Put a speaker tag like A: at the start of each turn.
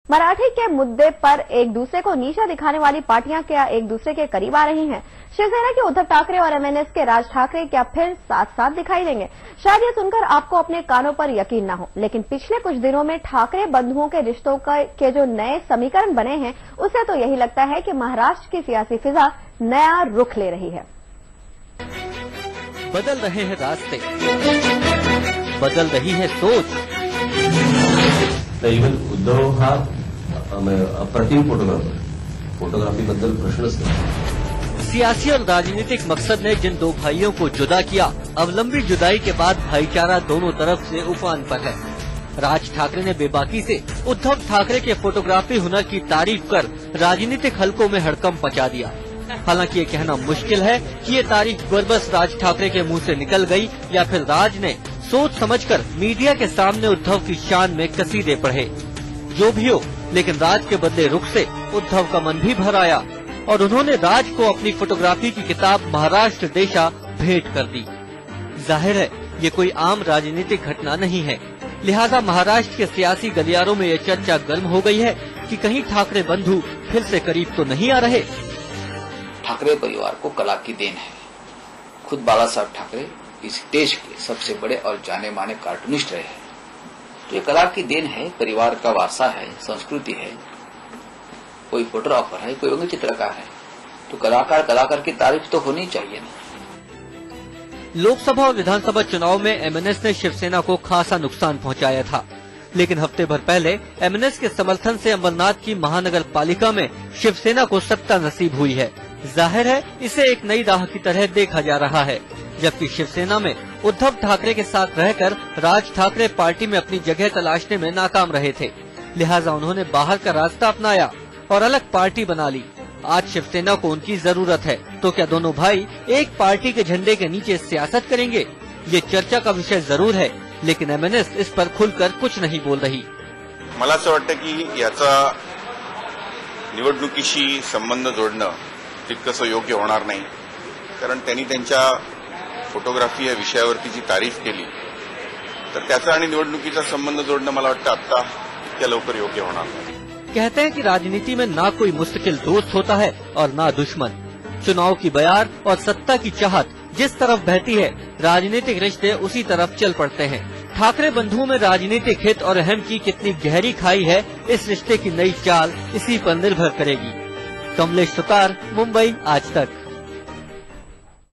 A: मराठी के मुद्दे पर एक दूसरे को नीचा दिखाने वाली पार्टियां क्या एक दूसरे के करीब आ रही हैं? शिवसेना के उद्धव ठाकरे और एमएनएस के राज ठाकरे क्या फिर साथ साथ दिखाई देंगे? शायद ये सुनकर आपको अपने कानों पर यकीन न हो, लेकिन पिछले कुछ दिनों में ठाकरे बंधुओं के रिश्तों के जो नए समीकरण बने हैं, उससे तो यही लगता है कि महाराष्ट्र की सियासी फिजा नया रुख ले रही है।
B: बदल रहे हैं रास्ते, बदल रही है सोच।
C: इवन उद्धव हा अप्रतिम फोटोग्राफी बद्दल प्रश्नच नाही।
B: सियासी और राजनीतिक मकसद ने जिन दो भाइयों को जुदा किया, अब लंबी जुदाई के बाद भाईचारा दोनों तरफ से उफान पर है। राज ठाकरे ने बेबाकी से उद्धव ठाकरे के फोटोग्राफी हुनर की तारीफ कर राजनीतिक हलकों में हड़कंप मचा दिया। हालांकि ये कहना मुश्किल है कि ये तारीफ बरबस राज ठाकरे के मुंह से निकल गई या फिर राज ने सोच समझकर मीडिया के सामने उद्धव की शान में कसीदे पढ़े। जो भी हो, लेकिन राज के बदले रुख से उद्धव का मन भी भर आया और उन्होंने राज को अपनी फोटोग्राफी की किताब महाराष्ट्र देशा भेंट कर दी। जाहिर है ये कोई आम राजनीतिक घटना नहीं है, लिहाजा महाराष्ट्र के सियासी गलियारों में ये चर्चा गर्म हो गई है कि कहीं ठाकरे बंधु फिर से करीब तो नहीं आ रहे।
D: ठाकरे परिवार को कला की देन है। खुद बाला साहब ठाकरे इस देश के सबसे बड़े और जाने माने कार्टूनिस्ट रहे हैं। तो ये कला की देन है, परिवार का वारसा है, संस्कृति है। कोई फोटोग्राफर है, कोई व्यंग्य चित्रकार है, तो कलाकार की तारीफ तो होनी चाहिए ना।
B: लोकसभा और विधानसभा चुनाव में एमएनएस ने शिवसेना को खासा नुकसान पहुंचाया था, लेकिन हफ्ते भर पहले एमएनएस के समर्थन से अंबरनाथ की महानगर पालिका में शिवसेना को सत्ता नसीब हुई है। जाहिर है इसे एक नई राह की तरह देखा जा रहा है, जबकि शिवसेना में उद्धव ठाकरे के साथ रहकर राज ठाकरे पार्टी में अपनी जगह तलाशने में नाकाम रहे थे। लिहाजा उन्होंने बाहर का रास्ता अपनाया और अलग पार्टी बना ली। आज शिवसेना को उनकी जरूरत है, तो क्या दोनों भाई एक पार्टी के झंडे के नीचे सियासत करेंगे? ये चर्चा का विषय जरूर है, लेकिन एमएनएस इस पर खुलकर कुछ नहीं बोल रही।
E: मला असं वाटतं की याचा निवडणुकीशी संबंध जोडणं तितकंसं योग्य होणार नाही, कारण त्यांनी त्यांच्या फोटोग्राफी या विषयावरती जी तारीफ केली, तर त्याचा आणि निवडणुकीचा संबंध जोडणं मला वाटतं आता इतक्या लवकर योग्य होणार नाही।
B: कहते हैं कि राजनीति में ना कोई मुस्तकिल दोस्त होता है और ना दुश्मन। चुनाव की बयार और सत्ता की चाहत जिस तरफ बहती है, राजनीतिक रिश्ते उसी तरफ चल पड़ते हैं। ठाकरे बंधुओं में राजनीतिक हित और अहम की कितनी गहरी खाई है, इस रिश्ते की नई चाल इसी पर निर्भर करेगी। कमलेश सुतार, मुंबई आज तक।